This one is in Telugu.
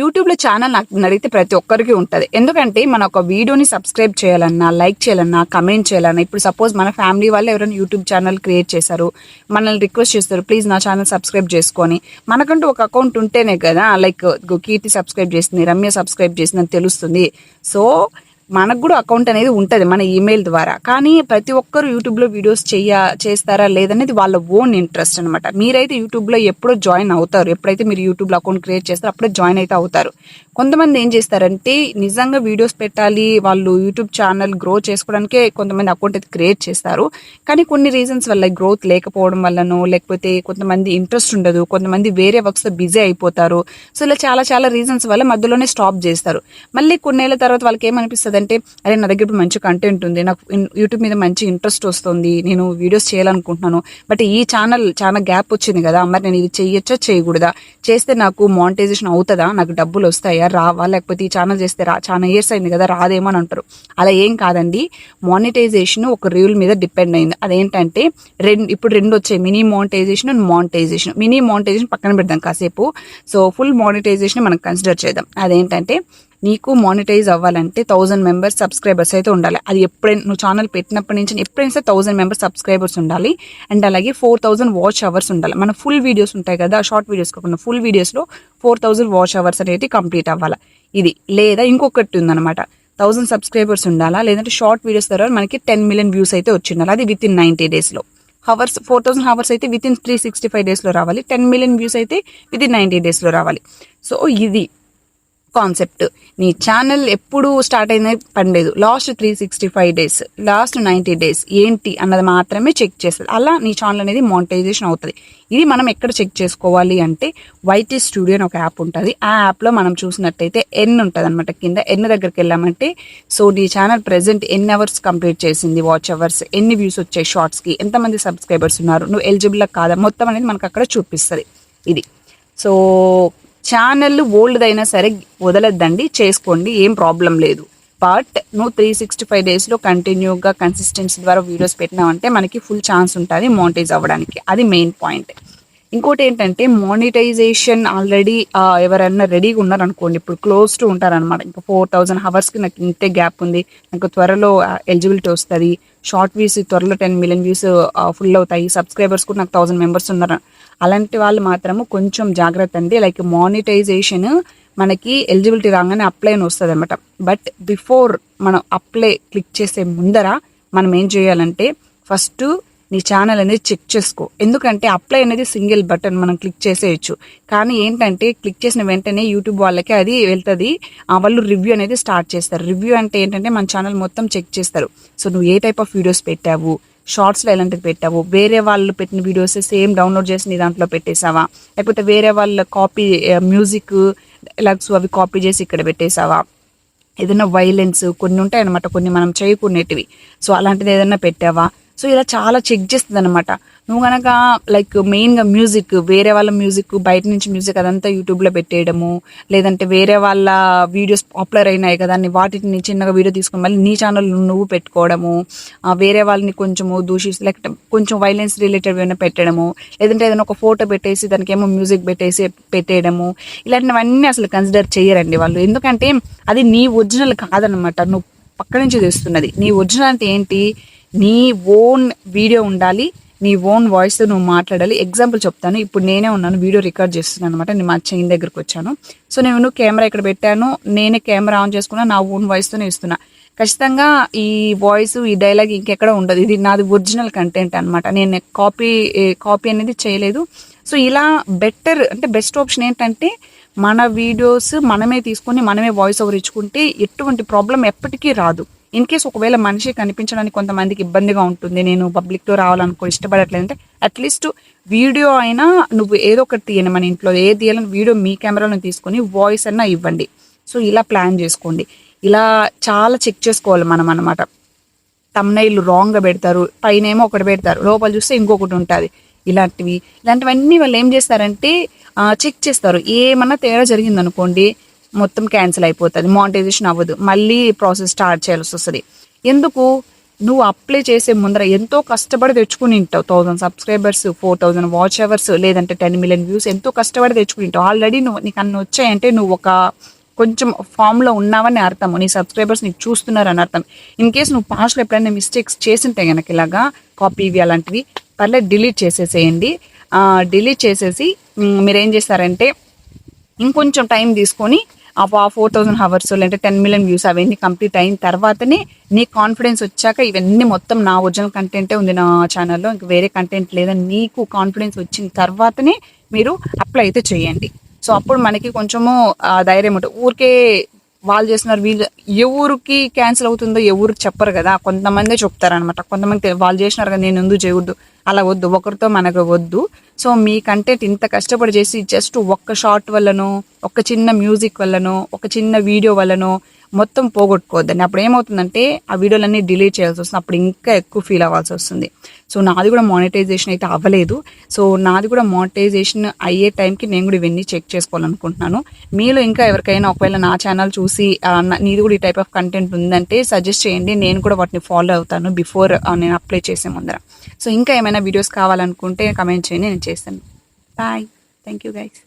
యూట్యూబ్లో ఛానల్ నాకు అడిగితే ప్రతి ఒక్కరికి ఉంటుంది. ఎందుకంటే మన ఒక వీడియోని సబ్స్క్రైబ్ చేయాలన్నా, లైక్ చేయాలన్నా, కమెంట్ చేయాలన్నా, ఇప్పుడు సపోజ్ మన ఫ్యామిలీ వాళ్ళు ఎవరైనా యూట్యూబ్ ఛానల్ క్రియేట్ చేశారు, మనల్ని రిక్వెస్ట్ చేస్తారు ప్లీజ్ నా ఛానల్ సబ్స్క్రైబ్ చేసుకొని. మనకంటూ ఒక అకౌంట్ ఉంటేనే కదా, లైక్ కీర్తి సబ్స్క్రైబ్ చేసింది, రమ్య సబ్స్క్రైబ్ చేసిందని తెలుస్తుంది. సో మనకు కూడా అకౌంట్ అనేది ఉంటుంది మన ఈమెయిల్ ద్వారా. కానీ ప్రతి ఒక్కరు యూట్యూబ్లో వీడియోస్ చేస్తారా లేదనేది వాళ్ళ ఓన్ ఇంట్రెస్ట్ అనమాట. మీరైతే యూట్యూబ్లో ఎప్పుడో జాయిన్ అవుతారు, ఎప్పుడైతే మీరు యూట్యూబ్లో అకౌంట్ క్రియేట్ చేస్తారో అప్పుడే జాయిన్ అయితే అవుతారు. కొంతమంది ఏం చేస్తారంటే నిజంగా వీడియోస్ పెట్టాలి, వాళ్ళు యూట్యూబ్ ఛానల్ గ్రో చేసుకోవడానికే కొంతమంది అకౌంట్ అయితే క్రియేట్ చేస్తారు. కానీ కొన్ని రీజన్స్ వల్ల, గ్రోత్ లేకపోవడం వల్లనో, లేకపోతే కొంతమంది ఇంట్రెస్ట్ ఉండదు, కొంతమంది వేరే వర్క్స్తో బిజీ అయిపోతారు. సో ఇలా చాలా చాలా రీజన్స్ వల్ల మధ్యలోనే స్టాప్ చేస్తారు. మళ్ళీ కొన్నేళ్ల తర్వాత వాళ్ళకి ఏమనిపిస్తుంది అంటే, అరే నా దగ్గర ఇప్పుడు మంచి కంటెంట్ ఉంది, నాకు యూట్యూబ్ మీద మంచి ఇంట్రెస్ట్ వస్తుంది, నేను వీడియోస్ చేయాలనుకుంటున్నాను, బట్ ఈ ఛానల్ చాలా గ్యాప్ వచ్చింది కదా, మరి నేను ఇది చేయొచ్చా చేయకూడదా, చేస్తే నాకు మానిటైజేషన్ అవుతుందా, నాకు డబ్బులు వస్తాయా రావా, లేకపోతే ఈ ఛానల్ చేస్తే చాలా ఇయర్స్ అయింది కదా రాదేమో అని అంటారు. అలా ఏం కాదండి. మానిటైజేషన్ ఒక రూల్ మీద డిపెండ్ అయింది. అదేంటంటే ఇప్పుడు రెండు వచ్చాయి, mini monetization and monetization. Mini monetization పక్కన పెడదాం కాసేపు. సో ఫుల్ మానిటైజేషన్ మనం కన్సిడర్ చేద్దాం. అదేంటంటే నీకు మానిటైజ్ అవ్వాలంటే 1000 మెంబర్స్ సబ్స్క్రైబర్స్ అయితే ఉండాలి. అది ఎప్పుడైనా నువ్వు ఛానల్ పెట్టినప్పటి నుంచి ఎప్పుడైనా 1000 మెంబర్స్ సబ్స్క్రైబర్స్ ఉండాలి. అండ్ అలాగే 4000 వాచ్ అవర్స్ ఉండాలి. మన ఫుల్ వీడియోస్ ఉంటాయి కదా, షార్ట్ వీడియోస్ కాకుండా ఫుల్ వీడియోస్లో 4000 వాచ్ అవర్స్ అనేది కంప్లీట్ అవ్వాలి. ఇది లేదా ఇంకొకటి ఉందన్నమాట, 1000 సబ్స్క్రైబర్స్ ఉండాలా, లేదంటే షార్ట్ వీడియోస్ ద్వారా మనకి 10 మిలియన్ వ్యూస్ అయితే వచ్చి ఉండాలి. అది విత్ ఇన్ 90 డేస్లో. హవర్స్ 4000 హవర్స్ అయితే విత్ ఇన్ 365 డేస్లో రావాలి. 10 మిలియన్ వ్యూస్ అయితే విత్ ఇన్ 90 డేస్లో రావాలి. సో ఇది కాన్సెప్ట్. నీ ఛానల్ ఎప్పుడు స్టార్ట్ అయినది పనిలేదు, లాస్ట్ 365 డేస్, లాస్ట్ 90 డేస్ ఏంటి అన్నది మాత్రమే చెక్ చేస్తుంది. అలా నీ ఛానల్ అనేది మానిటైజేషన్ అవుతుంది. ఇది మనం ఎక్కడ చెక్ చేసుకోవాలి అంటే, వైటీ స్టూడియో అని ఒక యాప్ ఉంటుంది. ఆ యాప్లో మనం చూసినట్టయితే ఎన్ ఉంటుంది అనమాట. కింద ఎన్ దగ్గరికి వెళ్ళామంటే, సో నీ ఛానల్ ప్రెసెంట్ ఎన్ని అవర్స్ కంప్లీట్ చేసింది, వాచ్ అవర్స్, ఎన్ని వ్యూస్ వచ్చాయి షార్ట్స్కి, ఎంతమంది సబ్స్క్రైబర్స్ ఉన్నారు, నువ్వు ఎలిజిబుల్ కాదా, మొత్తం అనేది మనకు అక్కడ చూపిస్తుంది. ఇది సో ఛానల్ ఓల్డ్ అయినా సరే వదలద్దండి, చేసుకోండి, ఏం ప్రాబ్లం లేదు. బట్ నువ్వు 365 డేస్లో కంటిన్యూగా కన్సిస్టెన్సీ ద్వారా వీడియోస్ పెట్టినావంటే మనకి ఫుల్ ఛాన్స్ ఉంటుంది మానిటైజ్ అవ్వడానికి. అది మెయిన్ పాయింట్. ఇంకోటి ఏంటంటే మానిటైజేషన్ ఆల్రెడీ ఎవరైనా రెడీగా ఉన్నారనుకోండి, ఇప్పుడు క్లోజ్ టు ఉంటారనమాట. ఇంకా 4000 హవర్స్కి నాకు ఇంతే గ్యాప్ ఉంది, నాకు త్వరలో ఎలిజిబిలిటీ వస్తుంది, షార్ట్ వ్యూస్ త్వరలో 10 మిలియన్ వ్యూస్ ఫుల్ అవుతాయి, సబ్స్క్రైబర్స్ కూడా నాకు 1000 మెంబర్స్ ఉన్నారు, అలాంటి వాళ్ళు మాత్రము కొంచెం జాగ్రత్త అండి. లైక్ మానిటైజేషన్ మనకి ఎలిజిబిలిటీ రాగానే అప్లై అని వస్తుంది అనమాట. బట్ బిఫోర్ మనం అప్లై క్లిక్ చేసే ముందర మనం ఏం చేయాలంటే, ఫస్ట్ నీ ఛానల్ అనేది చెక్ చేసుకో. ఎందుకంటే అప్లై అనేది సింగిల్ బటన్, మనం క్లిక్ చేసేయచ్చు. కానీ ఏంటంటే క్లిక్ చేసిన వెంటనే యూట్యూబ్ వాళ్ళకి అది వెళ్తుంది, వాళ్ళు రివ్యూ అనేది స్టార్ట్ చేస్తారు. రివ్యూ అంటే ఏంటంటే మన ఛానల్ మొత్తం చెక్ చేస్తారు. సో నువ్వు ఏ టైప్ ఆఫ్ వీడియోస్ పెట్టావు, షార్ట్స్లో ఎలాంటిది పెట్టావు, వేరే వాళ్ళు పెట్టిన వీడియోస్ సేమ్ డౌన్లోడ్ చేసి నీ దాంట్లో పెట్టేసావా, లేకపోతే వేరే వాళ్ళ కాపీ మ్యూజిక్ డైలాగ్స్ అవి కాపీ చేసి ఇక్కడ పెట్టేసావా, ఏదైనా వైలెన్స్ కొన్ని ఉంటాయి అనమాట, కొన్ని మనం చేయకునేటివి, సో అలాంటిది ఏదైనా పెట్టావా. సో ఇలా చాలా చెక్ చేస్తుంది అనమాట. నువ్వు కనుక లైక్ మెయిన్గా మ్యూజిక్, వేరే వాళ్ళ మ్యూజిక్, బయట నుంచి మ్యూజిక్ అదంతా యూట్యూబ్లో పెట్టేయడము, లేదంటే వేరే వాళ్ళ వీడియోస్ పాపులర్ అయినాయి కదా అని వాటిని చిన్నగా వీడియో తీసుకుని మళ్ళీ నీ ఛానల్ నువ్వు పెట్టుకోవడము, వేరే వాళ్ళని కొంచెము దూషిస్తూ లేకపోతే కొంచెం వైలెన్స్ రిలేటెడ్ ఏమైనా పెట్టడము, లేదంటే ఏదైనా ఒక ఫోటో పెట్టేసి దానికి ఏమో మ్యూజిక్ పెట్టేయడము, ఇలాంటివన్నీ అసలు కన్సిడర్ చేయరండి వాళ్ళు. ఎందుకంటే అది నీ ఒరిజినల్ కాదనమాట, నువ్వు పక్క నుంచి తెస్తున్నది. నీ ఒరిజినల్ అంటే ఏంటి, నీ ఓన్ వీడియో ఉండాలి, నీ ఓన్ వాయిస్ నువ్వు మాట్లాడాలి. ఎగ్జాంపుల్ చెప్తాను, ఇప్పుడు నేనే ఉన్నాను, వీడియో రికార్డ్ చేస్తున్నాను అనమాట, నేను మా చైన్ దగ్గరకు వచ్చాను. సో నేను కెమెరా ఇక్కడ పెట్టాను, నేనే కెమెరా ఆన్ చేసుకున్నా, నా ఓన్ వాయిస్తోనే ఇస్తున్నా. ఖచ్చితంగా ఈ వాయిస్, ఈ డైలాగ్ ఇంకెక్కడ ఉండదు, ఇది నాది ఒరిజినల్ కంటెంట్ అనమాట, నేను కాపీ అనేది చేయలేదు. సో ఇలా బెటర్ అంటే బెస్ట్ ఆప్షన్ ఏంటంటే, మన వీడియోస్ మనమే తీసుకొని మనమే వాయిస్ ఓవర్ ఇచ్చుకుంటే ఎటువంటి ప్రాబ్లం ఎప్పటికీ రాదు. ఇన్ కేస్ ఒకవేళ మనిషి కనిపించడానికి కొంతమందికి ఇబ్బందిగా ఉంటుంది, నేను పబ్లిక్లో రావాలనుకో ఇష్టపడట్లేదంటే అట్లీస్ట్ వీడియో అయినా నువ్వు ఏదో ఒకటి తీయండి, మన ఇంట్లో ఏది తీయాలని వీడియో మీ కెమెరాలో తీసుకొని వాయిస్ అన్నా ఇవ్వండి. సో ఇలా ప్లాన్ చేసుకోండి. ఇలా చాలా చెక్ చేసుకోవాలి మనం అనమాట. తమ్నైల్ రాంగ్గా పెడతారు, పైన ఏమో ఒకటి పెడతారు, లోపల చూస్తే ఇంకొకటి ఉంటుంది. ఇలాంటివన్నీ వాళ్ళు ఏం చేస్తారంటే చెక్ చేస్తారు. ఏమన్నా తేడా జరిగిందనుకోండి మొత్తం క్యాన్సిల్ అయిపోతుంది, మానిటైజేషన్ అవ్వదు, మళ్ళీ ప్రాసెస్ స్టార్ట్ చేయాల్సి వస్తుంది. ఎందుకు నువ్వు అప్లై చేసే ముందర ఎంతో కష్టపడి తెచ్చుకుని ఉంటావు. 1000 సబ్స్క్రైబర్స్, 4000 వాచ్ అవర్స్, లేదంటే 10 మిలియన్ వ్యూస్, ఎంతో కష్టపడి తెచ్చుకుని ఉంటావు. ఆల్రెడీ నీకు అన్ని వచ్చాయంటే నువ్వు ఒక కొంచెం ఫామ్లో ఉన్నావని అర్థం. నీ సబ్స్క్రైబర్స్ నీకు చూస్తున్నారని అర్థం. ఇన్ కేస్ నువ్వు పాస్ట్లో ఎప్పుడైనా మిస్టేక్స్ చేసింటే కనుక ఇలాగా కాపీ ఇవి అలాంటివి పర్లేదు డిలీట్ చేసేసేయండి. డిలీట్ చేసేసి మీరేం చేస్తారంటే ఇంకొంచెం టైం తీసుకొని ఆ 4000 అవర్స్ లేదంటే 10 మిలియన్ వ్యూస్ అవన్నీ కంప్లీట్ అయిన తర్వాతనే నీ కాన్ఫిడెన్స్ వచ్చాక ఇవన్నీ మొత్తం నా ఒరిజినల్ కంటెంటే ఉంది నా ఛానల్లో, ఇంక వేరే కంటెంట్ లేదని నీకు కాన్ఫిడెన్స్ వచ్చిన తర్వాతనే మీరు అప్లై అయితే చేయండి. సో అప్పుడు మనకి కొంచెము ధైర్యం ఉంటుంది. ఊరికే వాళ్ళు చేస్తున్నారు వీళ్ళు, ఎవరికి క్యాన్సిల్ అవుతుందో ఎవరు చెప్పరు కదా, కొంతమందే చెప్తారనమాట. కొంతమంది వాళ్ళు చేసినారు కదా నేను ఎందుకు చేయవద్దు, అలా వద్దు, ఒకరితో మనకు వద్దు. సో మీ కంటెంట్ ఇంత కష్టపడి చేసి జస్ట్ ఒక్క షార్ట్ వల్లనో, ఒక చిన్న మ్యూజిక్ వల్లనో, ఒక చిన్న వీడియో వల్లనో మొత్తం పోగొట్టుకోవద్దండి. అప్పుడు ఏమవుతుందంటే ఆ వీడియోలన్నీ డిలీట్ చేయాల్సి వస్తుంది. అప్పుడు ఇంకా ఎక్కువ ఫీల్ అవ్వాల్సి వస్తుంది. సో నాది కూడా మానిటైజేషన్ అయితే అవ్వలేదు. సో నాది కూడా మానిటైజేషన్ అయ్యే టైంకి నేను కూడా ఇవన్నీ చెక్ చేసుకోవాలనుకుంటున్నాను. మీలో ఇంకా ఎవరికైనా ఒకవేళ నా ఛానల్ చూసి నీది కూడా ఈ టైప్ ఆఫ్ కంటెంట్ ఉందంటే సజెస్ట్ చేయండి. నేను కూడా వాటిని ఫాలో అవుతాను బిఫోర్ నేను అప్లై చేసే ముందర. సో ఇంకా ఏమైనా వీడియోస్ కావాలనుకుంటే కమెంట్ చేయండి, నేను చేస్తాను. Bye, thank you guys.